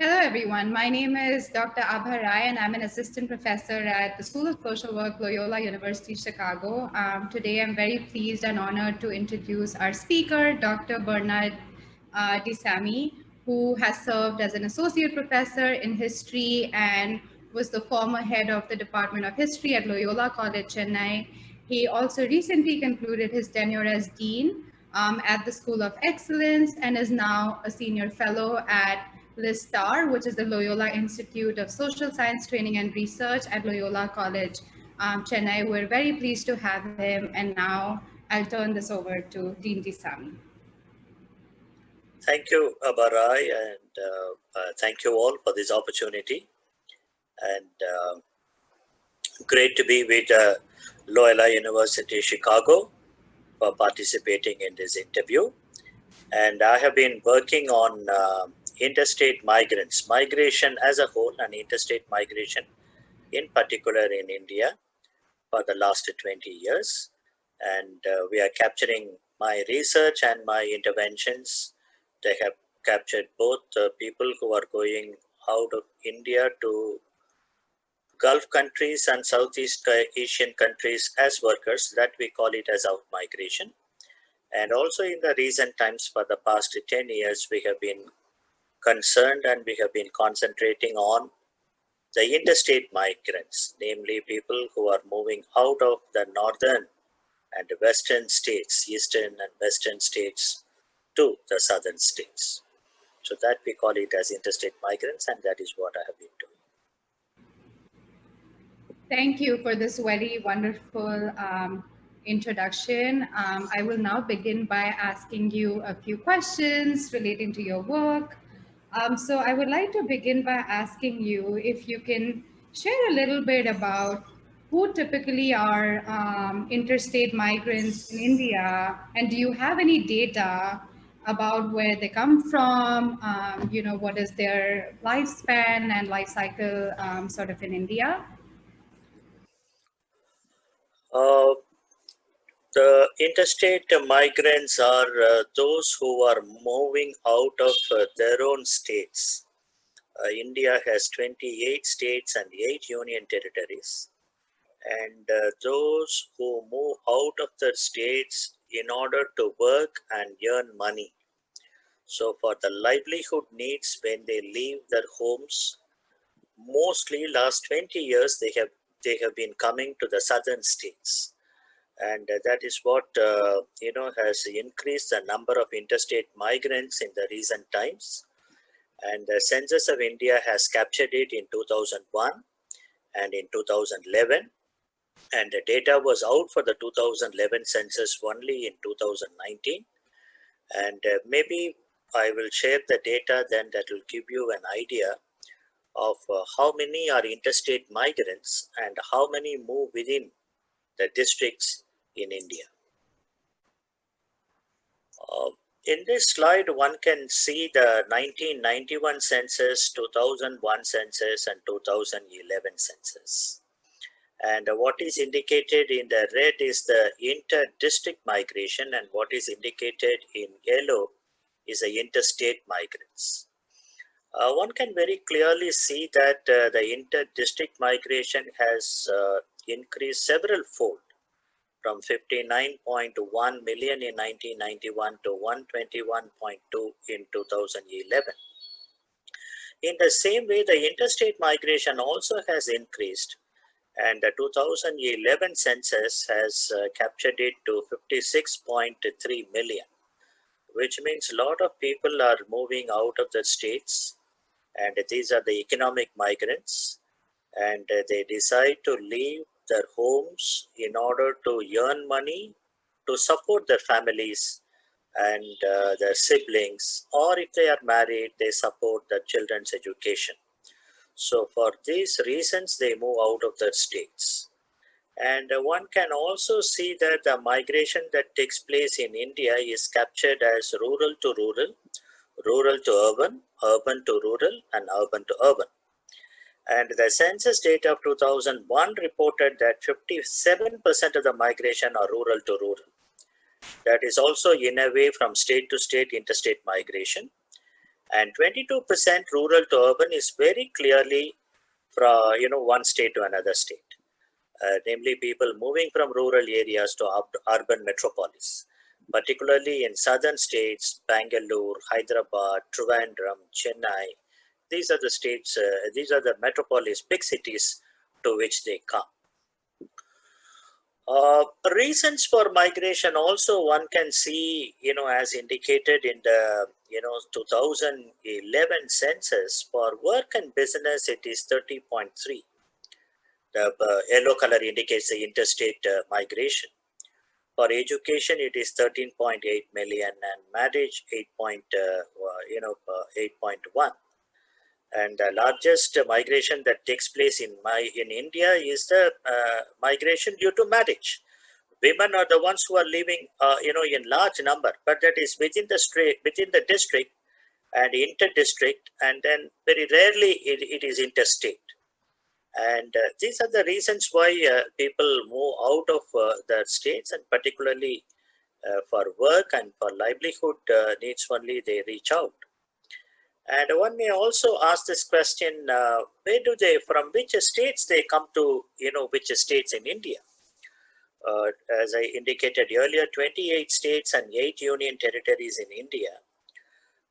Hello, everyone. My name is Dr. Abha Rai, and I'm an assistant professor at the School of Social Work, Loyola University, Chicago. Today, I'm very pleased and honored to introduce our speaker, Dr. Bernard D Sami, who has served as an associate professor in history and was the former head of the Department of History at Loyola College, Chennai. He also recently concluded his tenure as dean at the School of Excellence and is now a senior fellow at Esta, which is the Loyola Institute of Social Science Training and Research at Loyola College, Chennai. We're very pleased to have him, and now I'll turn this over to Dean D Sami. Thank you, Abarai, and thank you all for this opportunity. And great to be with Loyola University, Chicago, for participating in this interview. And I have been working on interstate migrants, migration as a whole, and interstate migration in particular in India for the last 20 years. And we are capturing my research and my interventions. They have captured both people who are going out of India to Gulf countries and Southeast Asian countries as workers, that we call it as out migration. And also in the recent times, for the past 10 years, we have been concerned and we have been concentrating on the interstate migrants, namely people who are moving out of the northern and western states, eastern and western states, to the southern states. So that we call it as interstate migrants, and that is what I have been doing. Thank you for this very wonderful introduction. I will now begin by asking you a few questions relating to your work. So I would like to begin by asking you if you can share a little bit about who typically are interstate migrants in India, and do you have any data about where they come from, what is their lifespan and life cycle sort of in India? The interstate migrants are those who are moving out of their own states. India has 28 states and 8 union territories. And those who move out of their states in order to work and earn money. So for the livelihood needs when they leave their homes, mostly last 20 years they have been coming to the southern states. And that is what has increased the number of interstate migrants in the recent times. And the Census of India has captured it in 2001 and in 2011. And the data was out for the 2011 census only in 2019. And maybe I will share the data, then that will give you an idea of how many are interstate migrants and how many move within the districts in India. In this slide, one can see the 1991 census, 2001 census, and 2011 census. And what is indicated in the red is the inter-district migration, and what is indicated in yellow is the interstate migrants. One can very clearly see that the inter-district migration has increased several fold, from 59.1 million in 1991 to 121.2 in 2011. In the same way, the interstate migration also has increased, and the 2011 census has captured it to 56.3 million, which means a lot of people are moving out of the states, and these are the economic migrants, and they decide to leave their homes in order to earn money to support their families and their siblings, or if they are married, they support their children's education. So for these reasons, they move out of their states. And one can also see that the migration that takes place in India is captured as rural to rural, rural to urban, urban to rural, and urban to urban. And the census data of 2001 reported that 57% of the migration are rural to rural. That is also in a way from state to state interstate migration. And 22% rural to urban is very clearly from one state to another state, namely people moving from rural areas to urban metropolis, particularly in southern states, Bangalore, Hyderabad, Trivandrum, Chennai. These are the states, these are the metropolis, big cities to which they come. Reasons for migration also one can see, as indicated in the 2011 census. For work and business, it is 30.3. The yellow color indicates the interstate migration. For education, it is 13.8 million, and marriage 8.1. And the largest migration that takes place in India is the migration due to marriage. Women are the ones who are living, in large number, but that is within the district and inter-district, and then very rarely it is interstate. And these are the reasons why people move out of the states, and particularly for work and for livelihood needs only they reach out. And one may also ask this question, from which states they come to, which states in India? As I indicated earlier, 28 states and 8 union territories in India.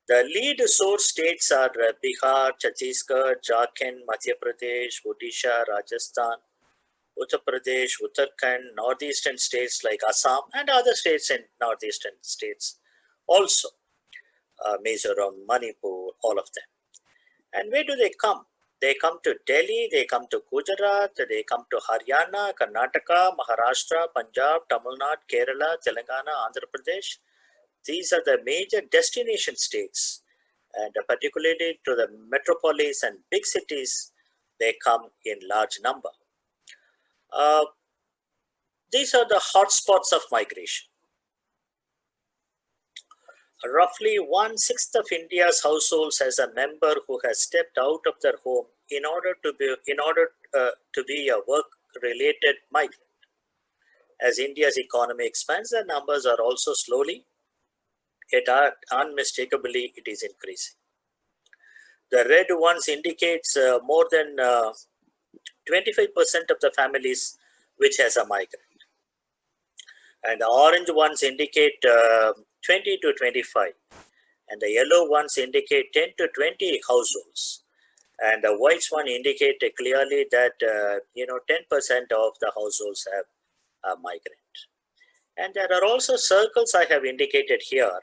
The lead source states are Bihar, Chhattisgarh, Jharkhand, Madhya Pradesh, Odisha, Rajasthan, Uttar Pradesh, Uttarakhand, northeastern states like Assam, and other states in northeastern states also. Mizoram, Manipur, all of them. And where do they come? They come to Delhi, they come to Gujarat, they come to Haryana, Karnataka, Maharashtra, Punjab, Tamil Nadu, Kerala, Telangana, Andhra Pradesh. These are the major destination states, and particularly to the metropolis and big cities, they come in large number. These are the hotspots of migration. Roughly 1/6 of India's households has a member who has stepped out of their home in order to be a work-related migrant. As India's economy expands, the numbers are also slowly, yet unmistakably, it is increasing. The red ones indicates more than 25% of the families which has a migrant. And the orange ones indicate 20 to 25. And the yellow ones indicate 10 to 20 households. And the white one indicate clearly that 10% of the households have a migrant. And there are also circles I have indicated here.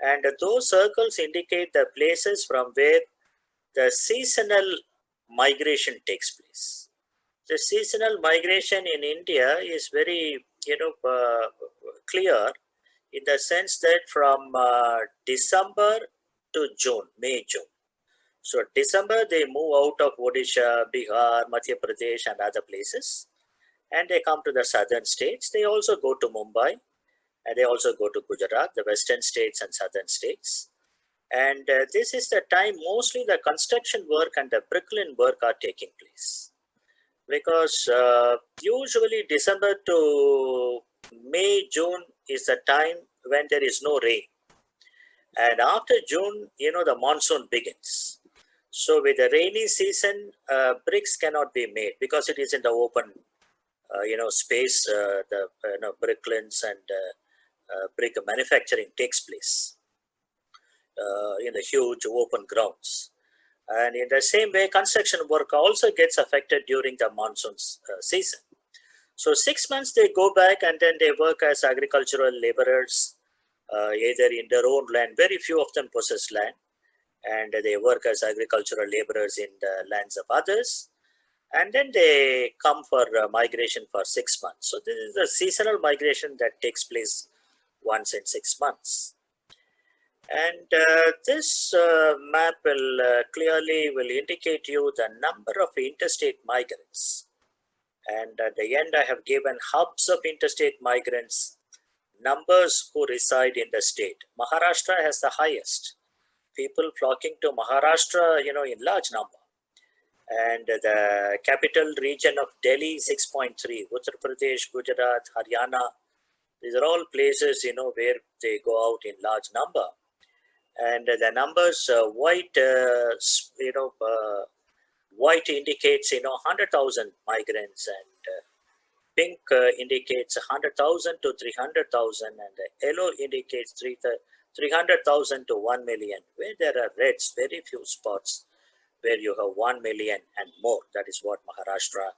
And those circles indicate the places from where the seasonal migration takes place. The seasonal migration in India is very, clear in the sense that from December to June, May, June. So December, they move out of Odisha, Bihar, Madhya Pradesh, and other places. And they come to the southern states. They also go to Mumbai. And they also go to Gujarat, the western states and southern states. And this is the time mostly the construction work and the bricklaying work are taking place. Because usually December to May, June is the time when there is no rain. And after June, the monsoon begins. So with the rainy season, bricks cannot be made because it is in the open, space. The bricklines and brick manufacturing takes place in the huge open grounds. And in the same way, construction work also gets affected during the monsoon season. So 6 months they go back and then they work as agricultural laborers, either in their own land. Very few of them possess land. And they work as agricultural laborers in the lands of others. And then they come for migration for 6 months. So this is the seasonal migration that takes place once in 6 months. And this map will clearly indicate you the number of interstate migrants. And at the end, I have given hubs of interstate migrants, numbers who reside in the state. Maharashtra has the highest. People flocking to Maharashtra, in large number. And the capital region of Delhi, 6.3, Uttar Pradesh, Gujarat, Haryana. These are all places, where they go out in large number. And the numbers, white, white indicates 100,000 migrants, and pink indicates 100,000 to 300,000, and the yellow indicates 300,000 to 1 million. Where there are reds, very few spots where you have 1 million and more. That is what Maharashtra,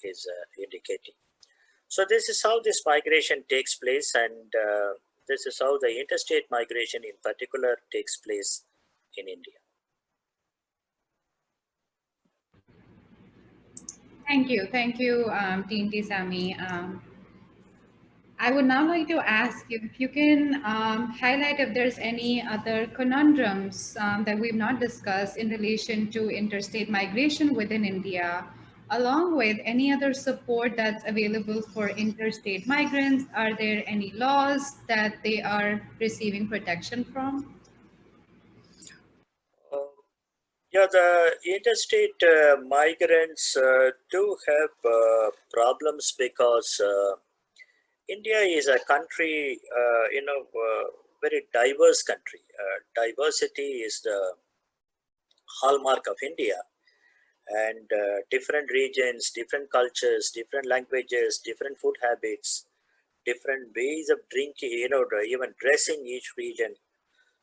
is indicating. So this is how this migration takes place, and this is how the interstate migration in particular takes place in India. Thank you, Dean D Sami. I would now like to ask you if you can highlight if there's any other conundrums that we've not discussed in relation to interstate migration within India, along with any other support that's available for interstate migrants. Are there any laws that they are receiving protection from? Yeah, the interstate migrants do have problems because India is a country, very diverse country. Diversity is the hallmark of India, and different regions, different cultures, different languages, different food habits, different ways of drinking, even dressing each region.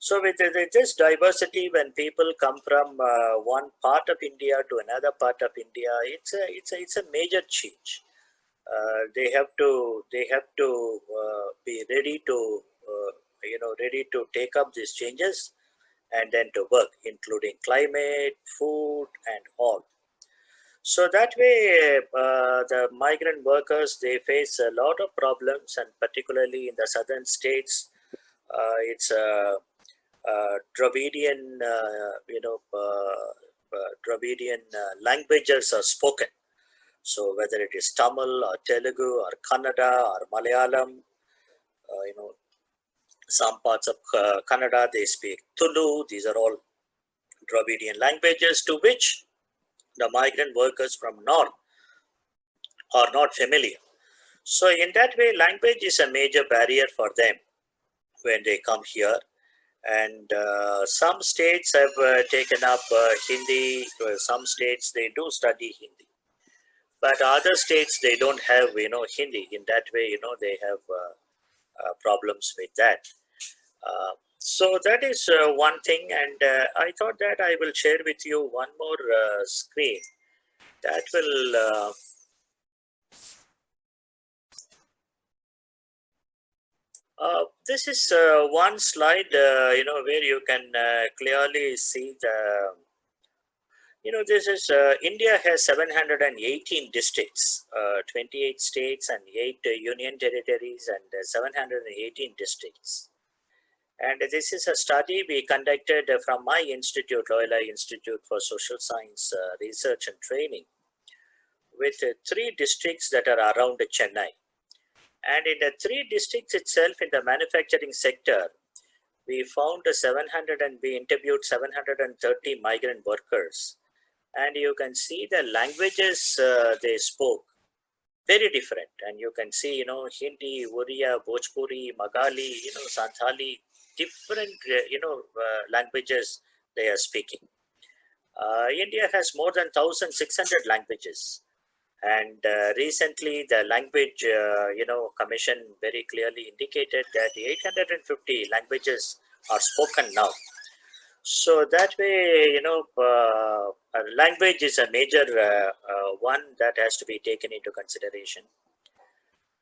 So with this diversity, when people come from one part of India to another part of India, it's a major change. They have to be ready to ready to take up these changes and then to work, including climate, food, and all. So that way, the migrant workers, they face a lot of problems, and particularly in the southern states, it's Dravidian, Dravidian languages are spoken. So whether it is Tamil or Telugu or Kannada or Malayalam, some parts of Kannada, they speak Tulu. These are all Dravidian languages to which the migrant workers from north are not familiar. So in that way, language is a major barrier for them when they come here. And some states have taken up Hindi. Some states, they do study Hindi. But other states, they don't have, Hindi. In that way, they have problems with that. So that is one thing. And I thought that I will share with you one more screen that will this is one slide, where you can clearly see the, this is India has 718 districts, 28 states and 8 union territories, and 718 districts. And this is a study we conducted from my institute, Loyola Institute for Social Science Research and Training, with 3 districts that are around Chennai. And in the 3 districts itself, in the manufacturing sector, we found we interviewed 730 migrant workers. And you can see the languages they spoke, very different. And you can see, Hindi, Oriya, Bhojpuri, Magali, Santali, different, languages they are speaking. India has more than 1,600 languages. And recently, the language, commission very clearly indicated that 850 languages are spoken now. So that way, language is a major one that has to be taken into consideration.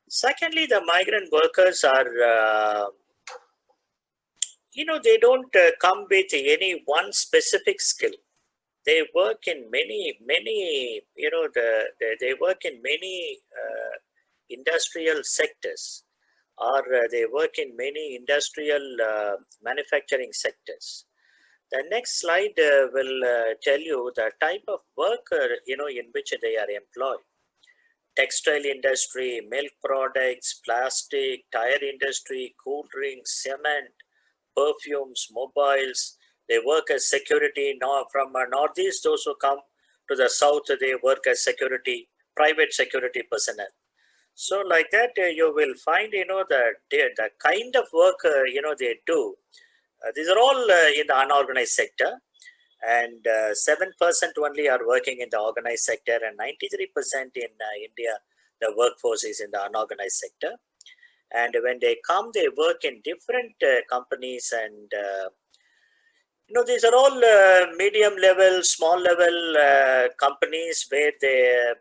Secondly, the migrant workers are, they don't come with any one specific skill. They work in many, they work in many industrial sectors, or they work in many industrial manufacturing sectors. The next slide will tell you the type of worker, in which they are employed. Textile industry, milk products, plastic, tire industry, cool drinks, cement, perfumes, mobiles. They work as security. Now from northeast, those who come to the south, they work as security, private security personnel. So like that, you will find, the kind of work, they do. These are all in the unorganized sector, and 7% only are working in the organized sector, and 93% in India, the workforce is in the unorganized sector. And when they come, they work in different companies, and these are all medium level, small level companies where they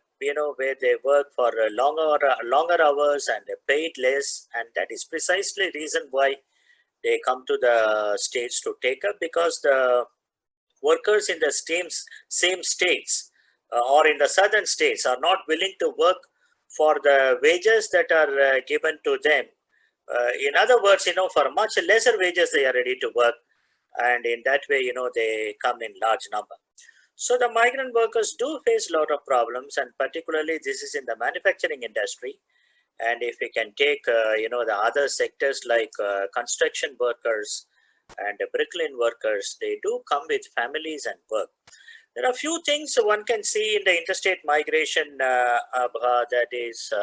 work for longer hours and paid less, and that is precisely reason why they come to the states to take up, because the workers in the same states or in the southern states are not willing to work for the wages that are given to them. In other words, for much lesser wages they are ready to work, and in that way, they come in large number. So the migrant workers do face a lot of problems, and particularly this is in the manufacturing industry. And if we can take, the other sectors like construction workers and bricklaying workers, they do come with families and work. There are a few things one can see in the interstate migration, that is,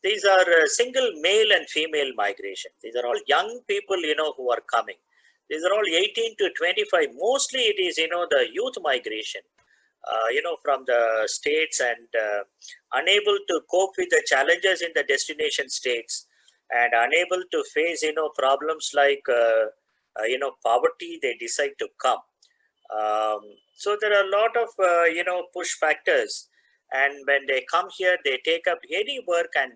these are single male and female migration. These are all young people, who are coming. These are all 18 to 25. Mostly it is, the youth migration, from the states, and unable to cope with the challenges in the destination states, and unable to face, problems like, poverty, they decide to come. So there are a lot of, push factors. And when they come here, they take up any work, and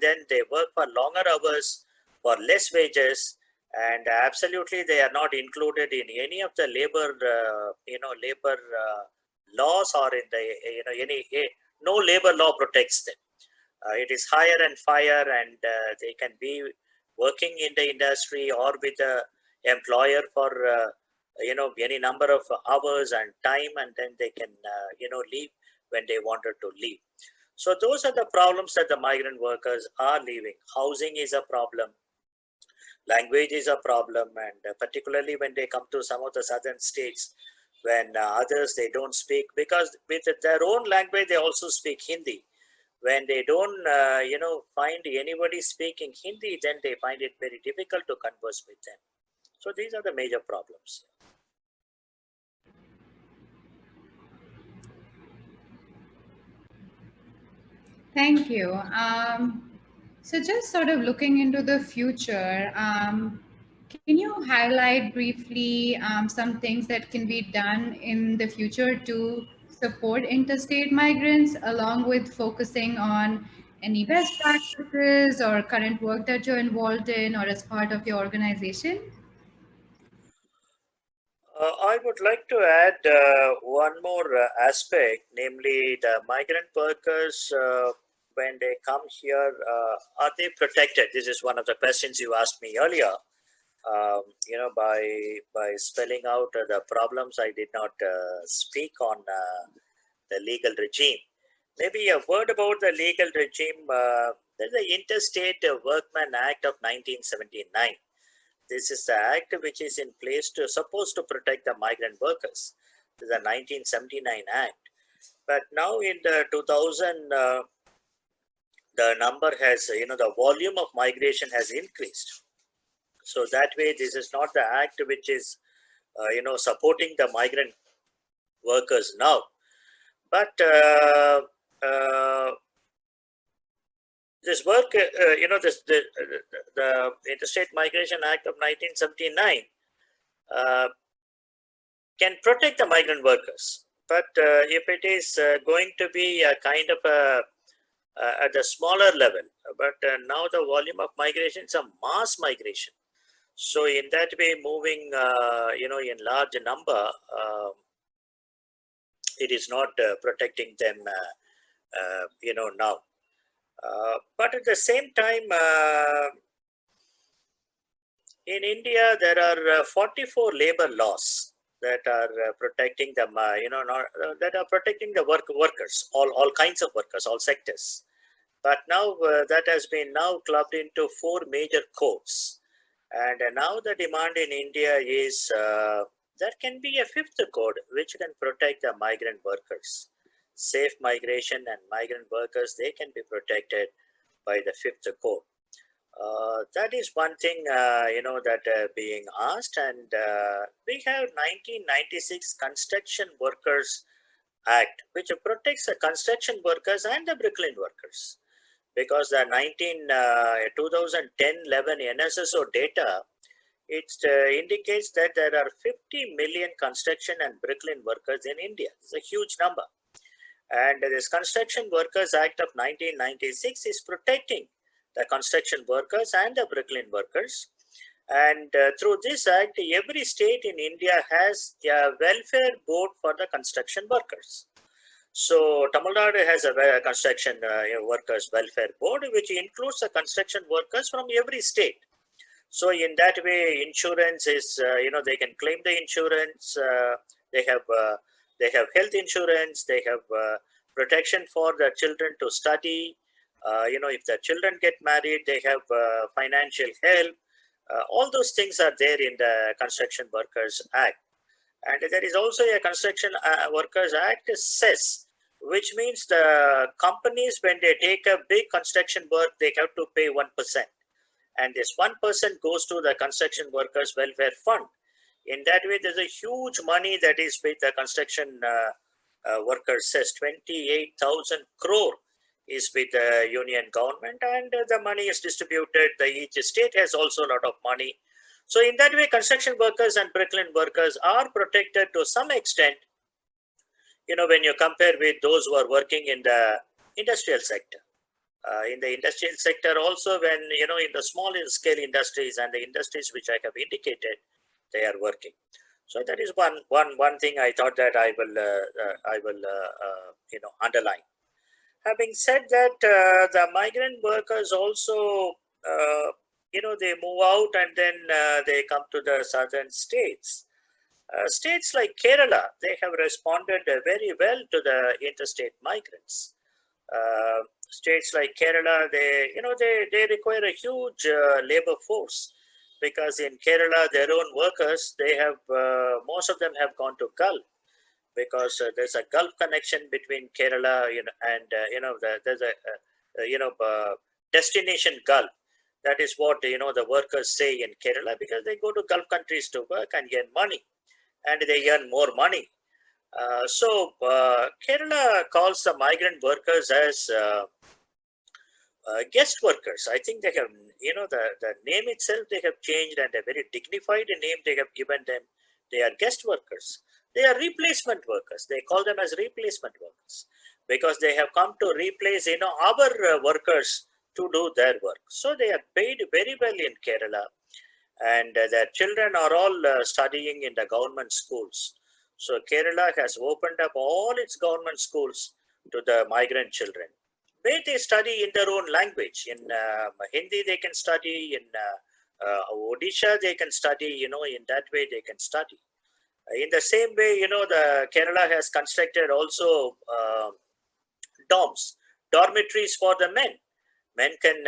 then they work for longer hours for less wages. And absolutely, they are not included in any of the labor, laws, or in the, no labor law protects them. It is hire and fire, and they can be working in the industry or with the employer for, any number of hours and time, and then they can, leave when they wanted to leave. So those are the problems that the migrant workers are leaving. Housing is a problem. Language is a problem, and particularly when they come to some of the southern states, when others they don't speak, because with their own language they also speak Hindi. When they don't, find anybody speaking Hindi, then they find it very difficult to converse with them. So these are the major problems. Thank you. So just sort of looking into the future, can you highlight briefly some things that can be done in the future to support interstate migrants, along with focusing on any best practices or current work that you're involved in or as part of your organization? I would like to add one more aspect, namely the migrant workers, when they come here, are they protected? This is one of the questions you asked me earlier. By spelling out the problems, I did not speak on the legal regime. Maybe a word about the legal regime. There's the Interstate Workmen Act of 1979. This is the act which is in place supposed to protect the migrant workers. This is the 1979 act. But now in the 2000, the number has, the volume of migration has increased. So that way, this is not the act which is, supporting the migrant workers now. But this work, the Interstate Migration Act of 1979 can protect the migrant workers. But if it is going to be a kind of at a smaller level, but now the volume of migration is a mass migration. So in that way, moving, in large number, it is not protecting them, now. But at the same time, in India, there are 44 labor laws that are protecting them, that are protecting the workers, all kinds of workers, all sectors. But now that has been now clubbed into 4 major codes. And now the demand in India is there can be a 5th code which can protect the migrant workers. safe migration and migrant workers, they can be protected by the 5th code. That is one thing, that being asked. And we have 1996 Construction Workers Act, which protects the construction workers and the bricklayer workers. Because the 2010-11 NSSO data, it indicates that there are 50 million construction and bricklayer workers in India. It's a huge number. And this Construction Workers Act of 1996 is protecting the construction workers and the bricklayer workers. And through this act, every state in India has a welfare board for the construction workers. So Tamil Nadu has a construction workers welfare board, which includes the construction workers from every state. So in that way, insurance is, they can claim the insurance. They have health insurance. They have protection for the children to study. If the children get married, they have financial help. All those things are there in the Construction Workers Act. And there is also a Construction Workers Act cess, which means the companies, when they take a big construction work, they have to pay 1%. And this 1% goes to the Construction Workers Welfare Fund. In that way, there's a huge money that is with the construction workers cess. 28,000 crore is with the union government, and the money is distributed. Each state has also a lot of money. So in that way, construction workers and bricklayer workers are protected to some extent, when you compare with those who are working in the industrial sector. In the industrial sector also, when, in the small scale industries and the industries which I have indicated, they are working. So that is one thing I thought that I will underline. Having said that, the migrant workers also, they move out and then they come to the southern states. States like Kerala, they have responded very well to the interstate migrants. States like Kerala, they require a huge labor force, because in Kerala, their own workers, they have, most of them have gone to Gulf, because there's a Gulf connection between Kerala, there's a destination Gulf. That is what, the workers say in Kerala, because they go to Gulf countries to work and earn money, and they earn more money. So Kerala calls the migrant workers as guest workers. I think they have, the name itself they have changed, and a very dignified name they have given them. They are guest workers. They are replacement workers. They call them as replacement workers, because they have come to replace, our workers to do their work. So they are paid very well in Kerala, and their children are all studying in the government schools. So Kerala has opened up all its government schools to the migrant children, where they study in their own language. In Hindi they can study, in Odisha they can study, in that way they can study. In the same way, the Kerala has constructed also dormitories for the men. Men can,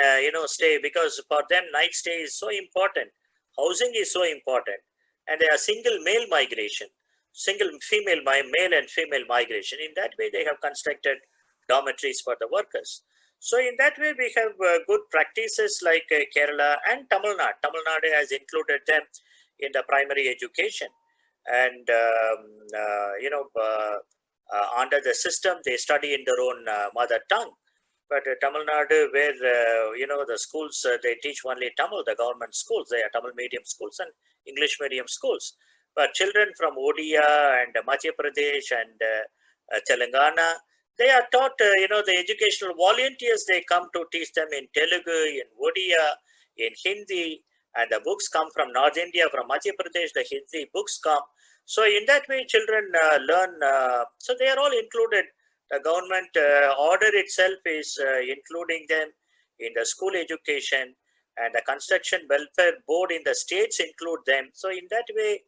stay, because for them night stay is so important. Housing is so important. And they are single male migration, single female, male and female migration. In that way, they have constructed dormitories for the workers. So in that way, we have good practices like Kerala and Tamil Nadu. Tamil Nadu has included them in the primary education. And, under the system, they study in their own mother tongue. But Tamil Nadu, where, the schools, they teach only Tamil, the government schools, they are Tamil medium schools and English medium schools. But children from Odia and Madhya Pradesh and Telangana, they are taught, the educational volunteers, they come to teach them in Telugu, in Odia, in Hindi, and the books come from North India, from Madhya Pradesh, the Hindi books come. So in that way, children learn, so they are all included. The government order itself is including them in the school education, and the construction welfare board in the states include them. So in that way,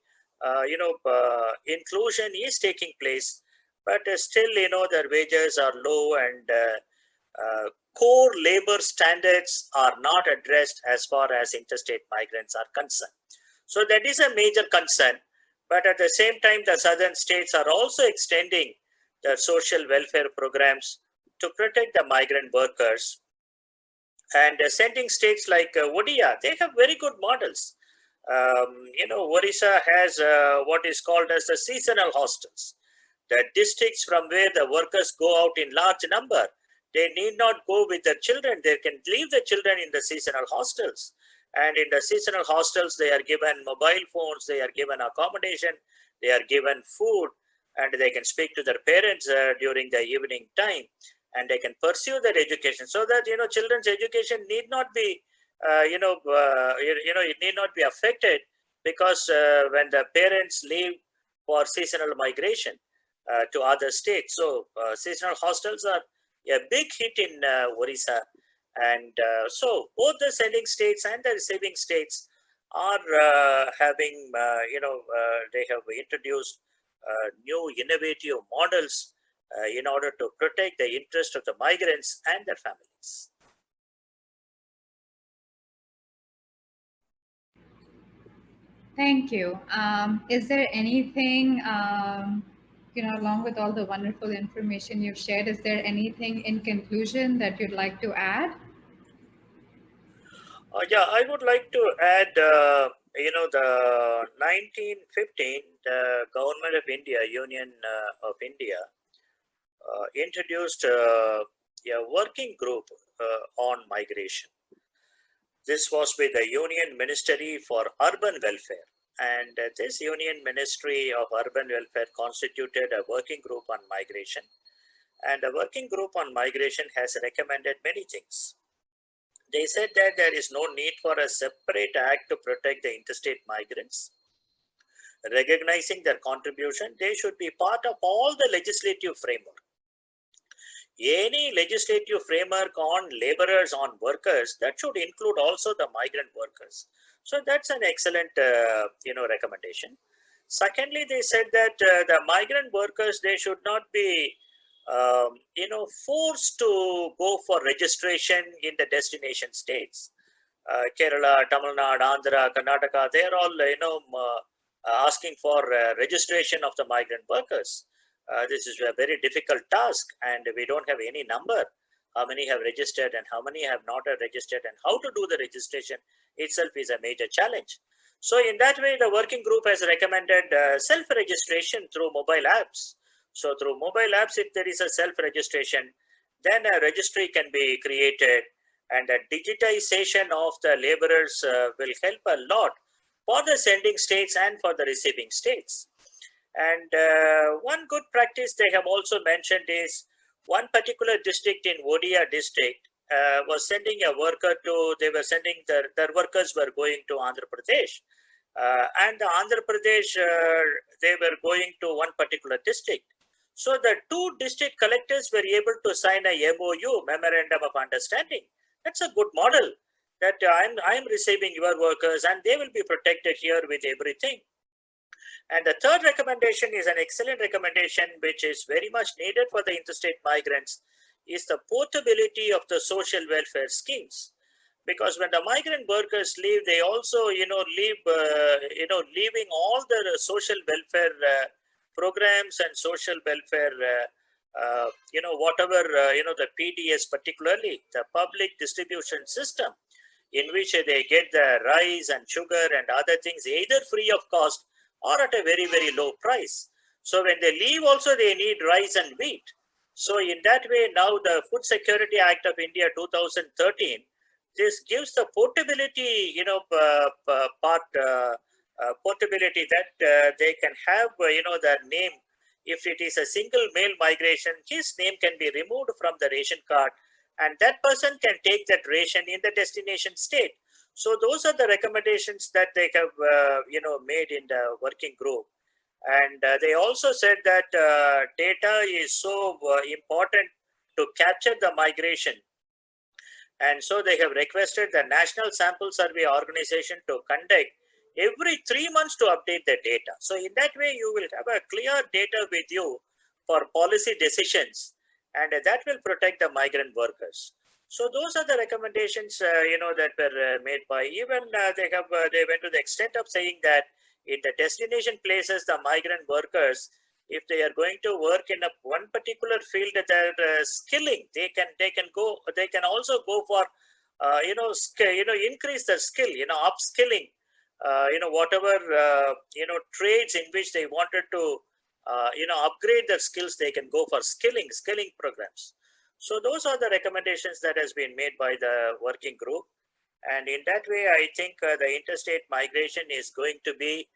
inclusion is taking place, but still, their wages are low, and core labor standards are not addressed as far as interstate migrants are concerned. So that is a major concern. But at the same time, the southern states are also extending the social welfare programs to protect the migrant workers. And sending states like Odisha, they have very good models. Orissa has what is called as the seasonal hostels. The districts from where the workers go out in large number, they need not go with their children. They can leave the children in the seasonal hostels. And in the seasonal hostels, they are given mobile phones, they are given accommodation, they are given food, and they can speak to their parents during the evening time, and they can pursue their education, so that children's education need not be it need not be affected, because when the parents leave for seasonal migration to other states. So seasonal hostels are a big hit in Orissa, and so both the sending states and the receiving states are having they have introduced new innovative models in order to protect the interest of the migrants and their families. Thank you. Is there anything, along with all the wonderful information you've shared, is there anything in conclusion that you'd like to add? Yeah, I would like to add, the 1915, the Government of India, Union of India, introduced a working group on migration. This was with the Union Ministry for Urban Welfare. And this Union Ministry of Urban Welfare constituted a working group on migration. And the working group on migration has recommended many things. They said that there is no need for a separate act to protect the interstate migrants. Recognizing their contribution, they should be part of all the legislative framework. Any legislative framework on laborers, on workers, that should include also the migrant workers. So that's an excellent, recommendation. Secondly, they said that the migrant workers, they should not be, forced to go for registration in the destination states. Kerala, Tamil Nadu, Andhra, Karnataka, they are all, asking for registration of the migrant workers. This is a very difficult task, and we don't have any number. How many have registered and how many have not registered, and how to do the registration itself is a major challenge. So in that way, the working group has recommended self-registration through mobile apps. So through mobile apps, if there is a self-registration, then a registry can be created, and the digitization of the laborers will help a lot for the sending states and for the receiving states. And one good practice they have also mentioned is one particular district in Odisha district was sending a worker to, they were sending their workers were going to Andhra Pradesh. And the Andhra Pradesh, they were going to one particular district. So the two district collectors were able to sign a MOU, Memorandum of Understanding. That's a good model, that I'm receiving your workers and they will be protected here with everything. And the third recommendation is an excellent recommendation, which is very much needed for the interstate migrants, is the portability of the social welfare schemes. Because when the migrant workers leave, they also, leave, leaving all the social welfare programs and social welfare, whatever, the PDS, particularly the public distribution system, in which they get the rice and sugar and other things, either free of cost or at a very, very low price. So when they leave also, they need rice and wheat. So in that way, now the Food Security Act of India 2013, this gives the portability, portability that they can have, their name. If it is a single male migration, his name can be removed from the ration card, and that person can take that ration in the destination state. So those are the recommendations that they have, made in the working group. And they also said that data is so important to capture the migration. And so they have requested the National Sample Survey Organization to conduct every 3 months to update the data. So in that way, you will have a clear data with you for policy decisions, and that will protect the migrant workers. So those are the recommendations, that were made by, even they went to the extent of saying that in the destination places, the migrant workers, if they are going to work in one particular field that they're skilling, they can also go for increase their skill, upskilling, whatever trades in which they wanted to upgrade their skills, they can go for skilling programs. So those are the recommendations that has been made by the working group, and in that way I think the interstate migration is going to be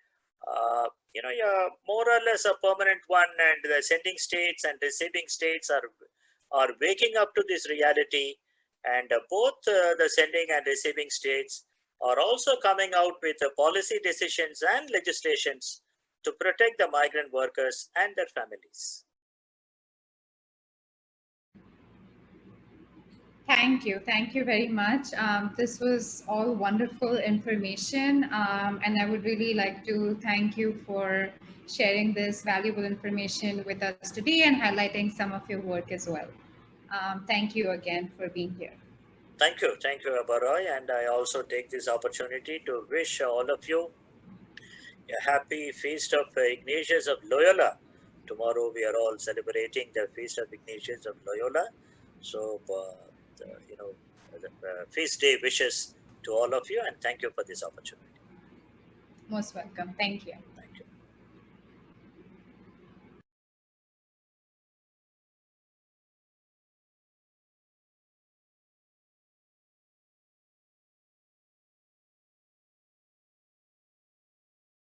more or less a permanent one, and the sending states and receiving states are waking up to this reality, and both the sending and receiving states are also coming out with policy decisions and legislations to protect the migrant workers and their families. Thank you very much. This was all wonderful information, and I would really like to thank you for sharing this valuable information with us today and highlighting some of your work as well. Thank you again for being here. Thank you, Abaroy, and I also take this opportunity to wish all of you a happy feast of Ignatius of Loyola. Tomorrow we are all celebrating the feast of Ignatius of Loyola. So, feast day wishes to all of you, and thank you for this opportunity. Most welcome. Thank you.